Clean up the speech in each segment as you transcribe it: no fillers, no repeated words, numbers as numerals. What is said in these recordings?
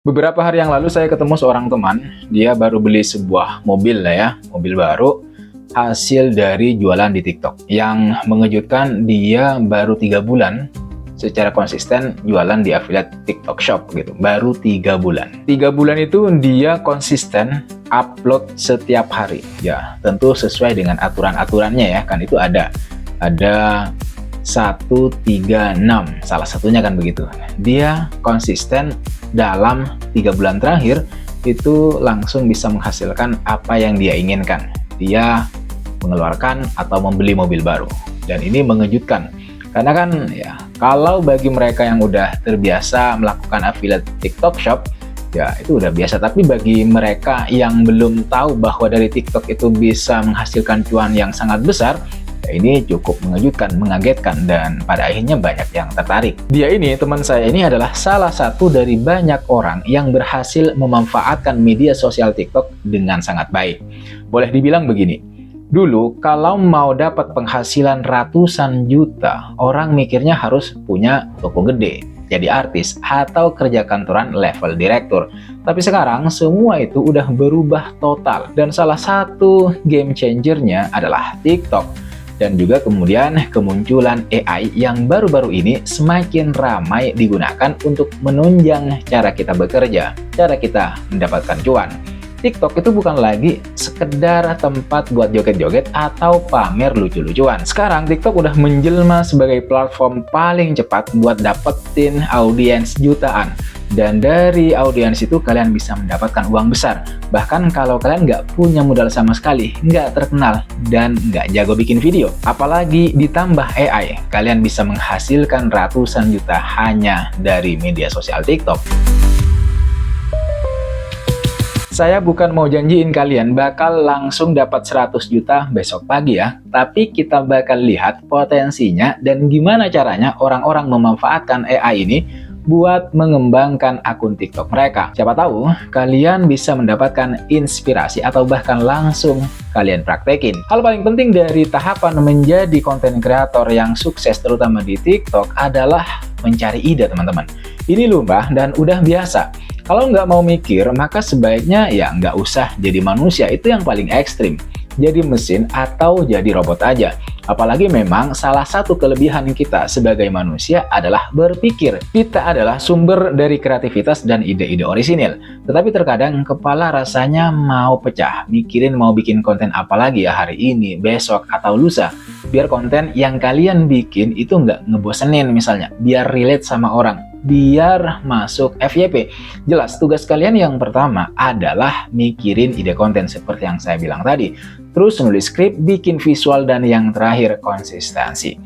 Beberapa hari yang lalu saya ketemu seorang teman, dia baru beli sebuah mobil lah ya, mobil baru hasil dari jualan di TikTok. Yang mengejutkan dia baru 3 bulan secara konsisten jualan di affiliate TikTok Shop gitu, baru 3 bulan. 3 bulan itu dia konsisten upload setiap hari, ya tentu sesuai dengan aturan-aturannya ya, kan itu ada 136 salah satunya kan begitu. Dia konsisten dalam 3 bulan terakhir itu langsung bisa menghasilkan apa yang dia inginkan. Dia mengeluarkan atau membeli mobil baru, dan ini mengejutkan karena kan ya, kalau bagi mereka yang udah terbiasa melakukan affiliate TikTok Shop ya itu udah biasa, tapi bagi mereka yang belum tahu bahwa dari TikTok itu bisa menghasilkan cuan yang sangat besar, ini cukup mengejutkan, mengagetkan, dan pada akhirnya banyak yang tertarik. Dia ini, teman saya ini adalah salah satu dari banyak orang yang berhasil memanfaatkan media sosial TikTok dengan sangat baik. Boleh dibilang begini, dulu kalau mau dapat penghasilan ratusan juta, orang mikirnya harus punya toko gede, jadi artis, atau kerja kantoran level direktur. Tapi sekarang semua itu udah berubah total, dan salah satu game changernya adalah TikTok. Dan juga kemudian kemunculan AI yang baru-baru ini semakin ramai digunakan untuk menunjang cara kita bekerja, cara kita mendapatkan cuan. TikTok itu bukan lagi sekedar tempat buat joget-joget atau pamer lucu-lucuan. Sekarang TikTok udah menjelma sebagai platform paling cepat buat dapetin audiens jutaan. Dan dari audiens itu kalian bisa mendapatkan uang besar. Bahkan kalau kalian nggak punya modal sama sekali, nggak terkenal, dan nggak jago bikin video, apalagi ditambah AI, kalian bisa menghasilkan ratusan juta hanya dari media sosial TikTok. Saya bukan mau janjiin kalian bakal langsung dapat 100 juta besok pagi ya, tapi kita bakal lihat potensinya dan gimana caranya orang-orang memanfaatkan AI ini buat mengembangkan akun TikTok mereka. Siapa tahu kalian bisa mendapatkan inspirasi atau bahkan langsung kalian praktekin. Hal paling penting dari tahapan menjadi konten kreator yang sukses terutama di TikTok adalah mencari ide, teman-teman. Ini lumrah dan udah biasa. Kalau nggak mau mikir, maka sebaiknya ya nggak usah jadi manusia, itu yang paling ekstrim. Jadi mesin atau jadi robot aja. Apalagi memang salah satu kelebihan kita sebagai manusia adalah berpikir. Kita adalah sumber dari kreativitas dan ide-ide orisinil. Tetapi terkadang kepala rasanya mau pecah, mikirin mau bikin konten apa lagi ya hari ini, besok, atau lusa. Biar konten yang kalian bikin itu nggak ngebosenin misalnya, biar relate sama orang, biar masuk FYP. Jelas, tugas kalian yang pertama adalah mikirin ide konten seperti yang saya bilang tadi. Terus nulis skrip, bikin visual, dan yang terakhir konsistensi.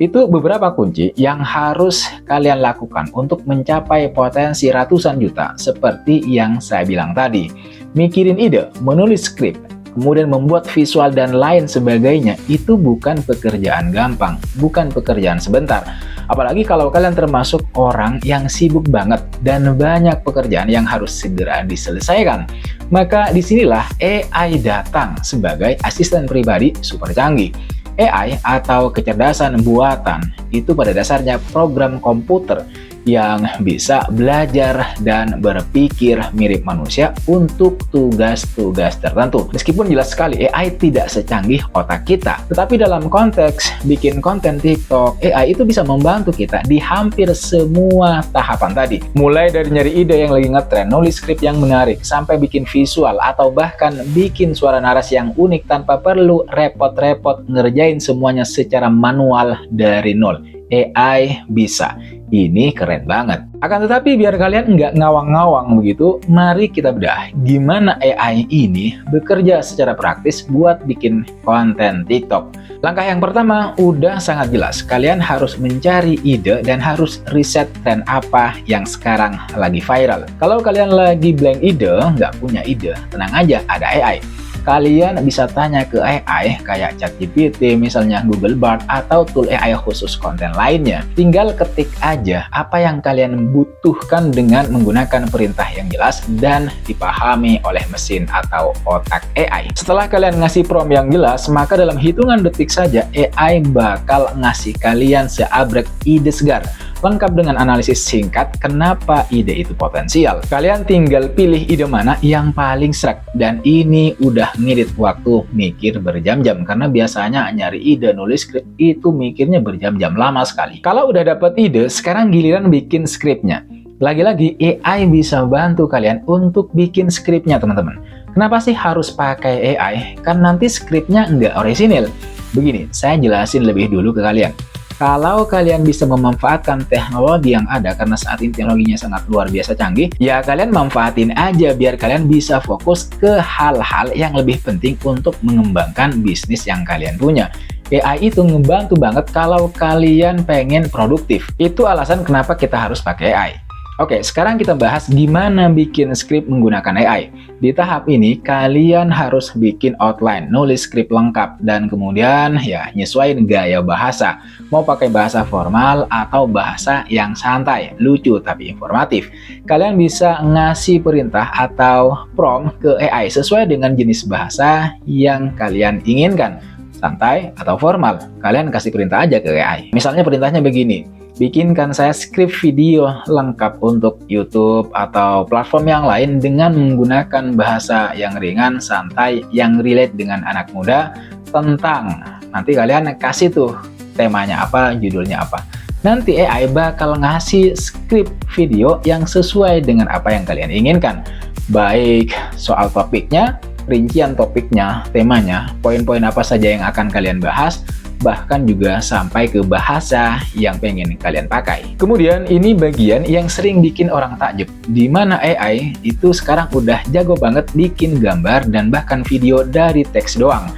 Itu beberapa kunci yang harus kalian lakukan untuk mencapai potensi ratusan juta seperti yang saya bilang tadi. Mikirin ide, menulis skrip, kemudian membuat visual dan lain sebagainya, itu bukan pekerjaan gampang, bukan pekerjaan sebentar. Apalagi kalau kalian termasuk orang yang sibuk banget dan banyak pekerjaan yang harus segera diselesaikan. Maka disinilah AI datang sebagai asisten pribadi super canggih. AI atau kecerdasan buatan itu pada dasarnya program komputer yang bisa belajar dan berpikir mirip manusia untuk tugas-tugas tertentu. Meskipun jelas sekali AI tidak secanggih otak kita, tetapi dalam konteks bikin konten TikTok, AI itu bisa membantu kita di hampir semua tahapan tadi. Mulai dari nyari ide yang lagi ngetren, nulis skrip yang menarik, sampai bikin visual atau bahkan bikin suara narasi yang unik tanpa perlu repot-repot ngerjain semuanya secara manual dari nol. AI bisa. Ini keren banget. Akan tetapi biar kalian nggak ngawang-ngawang begitu, mari kita bedah gimana AI ini bekerja secara praktis buat bikin konten TikTok. Langkah yang pertama udah sangat jelas. Kalian harus mencari ide dan harus riset tren apa yang sekarang lagi viral. Kalau kalian lagi blank ide, nggak punya ide, tenang aja, ada AI. Kalian bisa tanya ke AI kayak ChatGPT, misalnya Google Bard, atau tool AI khusus konten lainnya. Tinggal ketik aja apa yang kalian butuhkan dengan menggunakan perintah yang jelas dan dipahami oleh mesin atau otak AI. Setelah kalian ngasih prompt yang jelas, maka dalam hitungan detik saja AI bakal ngasih kalian seabrek ide segar. lengkap dengan analisis singkat kenapa ide itu potensial. Kalian tinggal pilih ide mana yang paling srek, dan ini udah ngirit waktu mikir berjam-jam, karena biasanya nyari ide nulis skrip itu mikirnya berjam-jam, lama sekali. Kalau udah dapet ide, sekarang giliran bikin skripnya. Lagi-lagi AI bisa bantu kalian untuk bikin skripnya, teman-teman. Kenapa sih harus pakai AI? Kan nanti skripnya nggak orisinil. Begini, saya jelasin lebih dulu ke kalian. Kalau kalian bisa memanfaatkan teknologi yang ada, karena saat ini teknologinya sangat luar biasa canggih, ya kalian manfaatin aja biar kalian bisa fokus ke hal-hal yang lebih penting untuk mengembangkan bisnis yang kalian punya. AI itu ngebantu banget kalau kalian pengen produktif. Itu alasan kenapa kita harus pakai AI. Oke, sekarang kita bahas gimana bikin skrip menggunakan AI. Di tahap ini, kalian harus bikin outline, nulis skrip lengkap, dan kemudian ya nyesuaiin gaya bahasa. Mau pakai bahasa formal atau bahasa yang santai, lucu tapi informatif. Kalian bisa ngasih perintah atau prompt ke AI sesuai dengan jenis bahasa yang kalian inginkan. Santai atau formal, kalian kasih perintah aja ke AI. Misalnya perintahnya begini, bikinkan saya skrip video lengkap untuk YouTube atau platform yang lain dengan menggunakan bahasa yang ringan, santai, yang relate dengan anak muda tentang, nanti kalian kasih tuh temanya apa, judulnya apa. Nanti AI bakal ngasih skrip video yang sesuai dengan apa yang kalian inginkan. Baik soal topiknya, rincian topiknya, temanya, poin-poin apa saja yang akan kalian bahas, bahkan juga sampai ke bahasa yang pengen kalian pakai. Kemudian ini bagian yang sering bikin orang takjub, di mana AI itu sekarang udah jago banget bikin gambar dan bahkan video dari teks doang.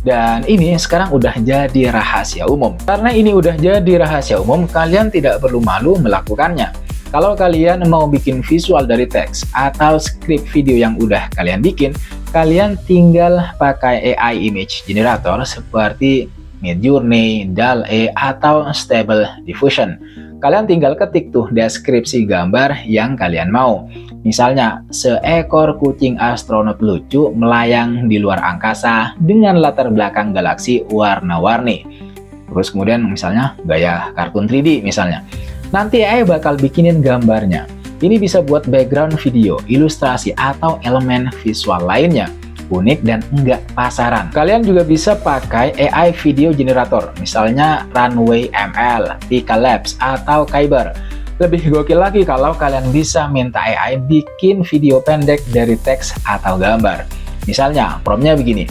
Dan ini sekarang udah jadi rahasia umum. Karena ini udah jadi rahasia umum, kalian tidak perlu malu melakukannya. Kalau kalian mau bikin visual dari teks atau skrip video yang udah kalian bikin, kalian tinggal pakai AI image generator seperti Midjourney, DALL-E, atau Stable Diffusion. Kalian tinggal ketik tuh deskripsi gambar yang kalian mau. Misalnya, seekor kucing astronot lucu melayang di luar angkasa dengan latar belakang galaksi warna-warni. Terus kemudian misalnya gaya kartun 3D misalnya. Nanti AI bakal bikinin gambarnya. Ini bisa buat background video, ilustrasi, atau elemen visual lainnya. Unik dan enggak pasaran. Kalian juga bisa pakai AI video generator, misalnya Runway ML, Pika Labs, atau Kyber. Lebih gokil lagi kalau kalian bisa minta AI bikin video pendek dari teks atau gambar. Misalnya, promptnya begini,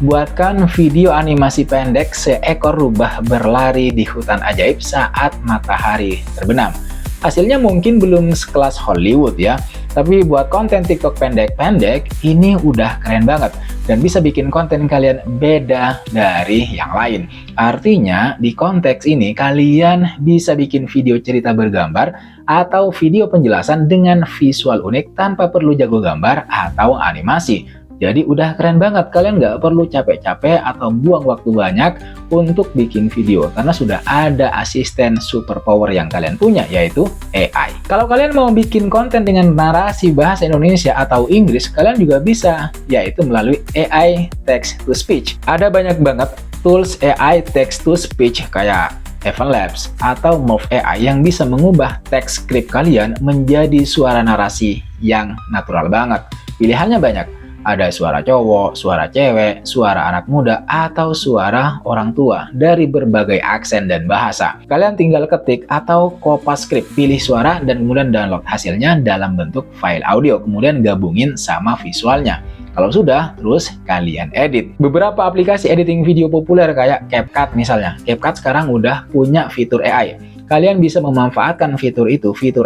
buatkan video animasi pendek seekor rubah berlari di hutan ajaib saat matahari terbenam. Hasilnya mungkin belum sekelas Hollywood ya, tapi buat konten TikTok pendek-pendek, ini udah keren banget. Dan bisa bikin konten kalian beda dari yang lain. Artinya, di konteks ini, kalian bisa bikin video cerita bergambar atau video penjelasan dengan visual unik tanpa perlu jago gambar atau animasi. Jadi udah keren banget, kalian nggak perlu capek-capek atau buang waktu banyak untuk bikin video, karena sudah ada asisten superpower yang kalian punya, yaitu AI. Kalau kalian mau bikin konten dengan narasi bahasa Indonesia atau Inggris, kalian juga bisa, yaitu melalui AI Text to Speech. Ada banyak banget tools AI Text to Speech kayak Evan Labs atau Move AI yang bisa mengubah teks skrip kalian menjadi suara narasi yang natural banget. Pilihannya banyak. Ada suara cowok, suara cewek, suara anak muda, atau suara orang tua dari berbagai aksen dan bahasa. Kalian tinggal ketik atau kopas skrip, pilih suara, dan kemudian download hasilnya dalam bentuk file audio, kemudian gabungin sama visualnya. Kalau sudah, terus kalian edit. Beberapa aplikasi editing video populer kayak CapCut misalnya. CapCut sekarang udah punya fitur AI. Kalian bisa memanfaatkan fitur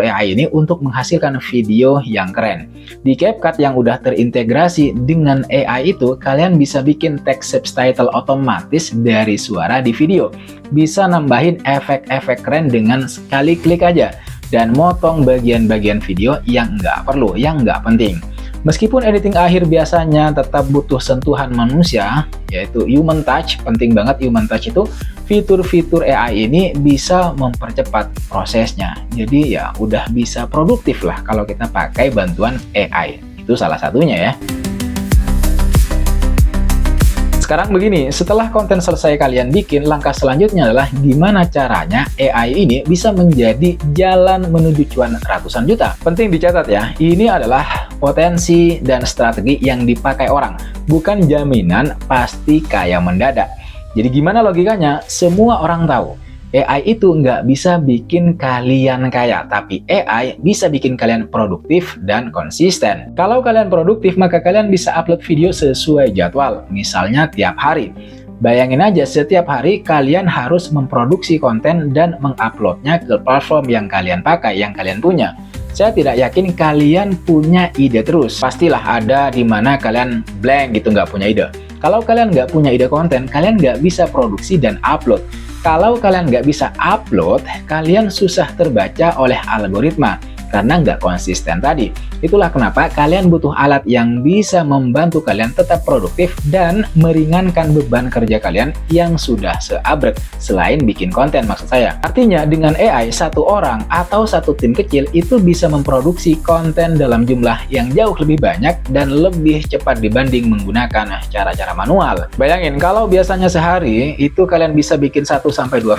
AI ini untuk menghasilkan video yang keren. Di CapCut yang udah terintegrasi dengan AI itu, kalian bisa bikin teks subtitle otomatis dari suara di video. Bisa nambahin efek-efek keren dengan sekali klik aja. Dan motong bagian-bagian video yang nggak perlu, yang nggak penting. Meskipun editing akhir biasanya tetap butuh sentuhan manusia, yaitu human touch, penting banget human touch itu, fitur-fitur AI ini bisa mempercepat prosesnya. Jadi ya udah bisa produktif lah kalau kita pakai bantuan AI. Itu salah satunya ya. Sekarang begini, setelah konten selesai kalian bikin, langkah selanjutnya adalah gimana caranya AI ini bisa menjadi jalan menuju cuan ratusan juta. Penting dicatat ya, ini adalah potensi dan strategi yang dipakai orang, bukan jaminan pasti kaya mendadak. Jadi gimana logikanya? Semua orang tahu AI itu nggak bisa bikin kalian kaya, tapi AI bisa bikin kalian produktif dan konsisten. Kalau kalian produktif, maka kalian bisa upload video sesuai jadwal, misalnya tiap hari. Bayangin aja, setiap hari kalian harus memproduksi konten dan menguploadnya ke platform yang kalian pakai, yang kalian punya. Saya tidak yakin kalian punya ide terus. Pastilah ada di mana kalian blank gitu, nggak punya ide. Kalau kalian nggak punya ide konten, kalian nggak bisa produksi dan upload. Kalau kalian nggak bisa upload, kalian susah terbaca oleh algoritma karena nggak konsisten tadi. Itulah kenapa kalian butuh alat yang bisa membantu kalian tetap produktif dan meringankan beban kerja kalian yang sudah seabrek, selain bikin konten maksud saya. Artinya dengan AI, satu orang atau satu tim kecil itu bisa memproduksi konten dalam jumlah yang jauh lebih banyak dan lebih cepat dibanding menggunakan cara-cara manual. Bayangin kalau biasanya sehari itu kalian bisa bikin 1-2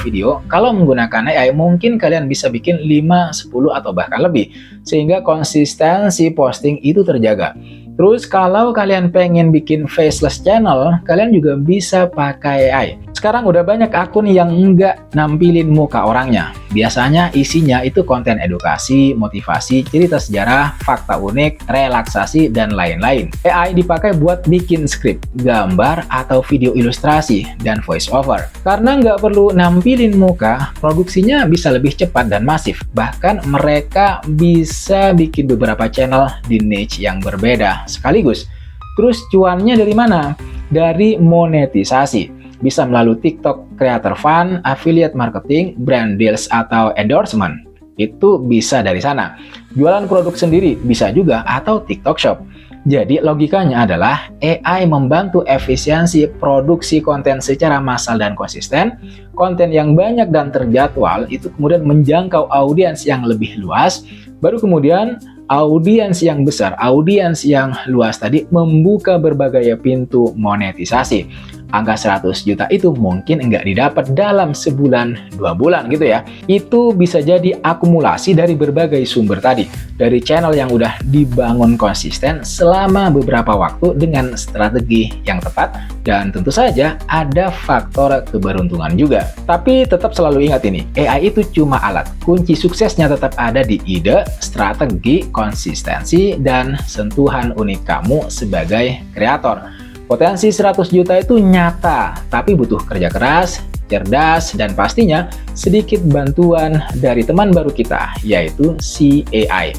video, kalau menggunakan AI mungkin kalian bisa bikin 5, 10 atau bahkan lebih, sehingga konsistensi posting itu terjaga. Terus kalau kalian pengen bikin faceless channel, kalian juga bisa pakai AI. Sekarang udah banyak akun yang nggak nampilin muka orangnya. Biasanya isinya itu konten edukasi, motivasi, cerita sejarah, fakta unik, relaksasi, dan lain-lain. AI dipakai buat bikin skrip, gambar, atau video ilustrasi, dan voice over. Karena nggak perlu nampilin muka, produksinya bisa lebih cepat dan masif. Bahkan mereka bisa bikin beberapa channel di niche yang berbeda sekaligus. Terus cuannya dari mana? Dari monetisasi. Bisa melalui TikTok Creator Fund, affiliate marketing, brand deals, atau endorsement. Itu bisa dari sana. Jualan produk sendiri bisa juga, atau TikTok Shop. Jadi logikanya adalah AI membantu efisiensi produksi konten secara massal dan konsisten. Konten yang banyak dan terjadwal itu kemudian menjangkau audiens yang lebih luas. Baru kemudian audiens yang besar, audiens yang luas tadi membuka berbagai pintu monetisasi. Angka 100 juta itu mungkin nggak didapat dalam sebulan, 2 bulan gitu ya. Itu bisa jadi akumulasi dari berbagai sumber tadi. Dari channel yang udah dibangun konsisten selama beberapa waktu dengan strategi yang tepat. Dan tentu saja ada faktor keberuntungan juga. Tapi tetap selalu ingat ini, AI itu cuma alat. Kunci suksesnya tetap ada di ide, strategi, konsistensi, dan sentuhan unik kamu sebagai kreator. Potensi 100 juta itu nyata, tapi butuh kerja keras, cerdas, dan pastinya sedikit bantuan dari teman baru kita, yaitu si AI.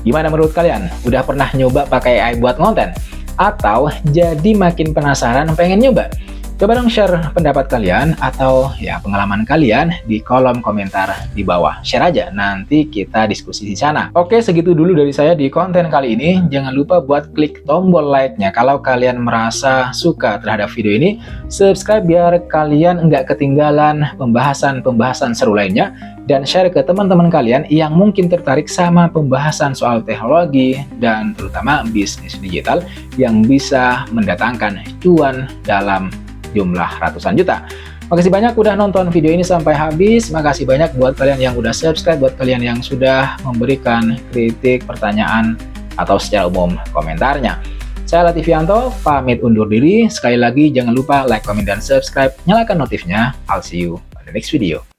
Gimana menurut kalian? Udah pernah nyoba pakai AI buat konten? Atau jadi makin penasaran pengen nyoba? Coba dong share pendapat kalian atau ya pengalaman kalian di kolom komentar di bawah. Share aja, nanti kita diskusi di sana. Oke, segitu dulu dari saya di konten kali ini. Jangan lupa buat klik tombol like-nya kalau kalian merasa suka terhadap video ini. Subscribe biar kalian nggak ketinggalan pembahasan-pembahasan seru lainnya. Dan share ke teman-teman kalian yang mungkin tertarik sama pembahasan soal teknologi dan terutama bisnis digital yang bisa mendatangkan cuan dalam jumlah ratusan juta. Makasih banyak udah nonton video ini sampai habis. Makasih banyak buat kalian yang udah subscribe, buat kalian yang sudah memberikan kritik, pertanyaan, atau secara umum komentarnya. Saya Latifianto, pamit undur diri. Sekali lagi jangan lupa like, komen, dan subscribe. Nyalakan notifnya. I'll see you on the next video.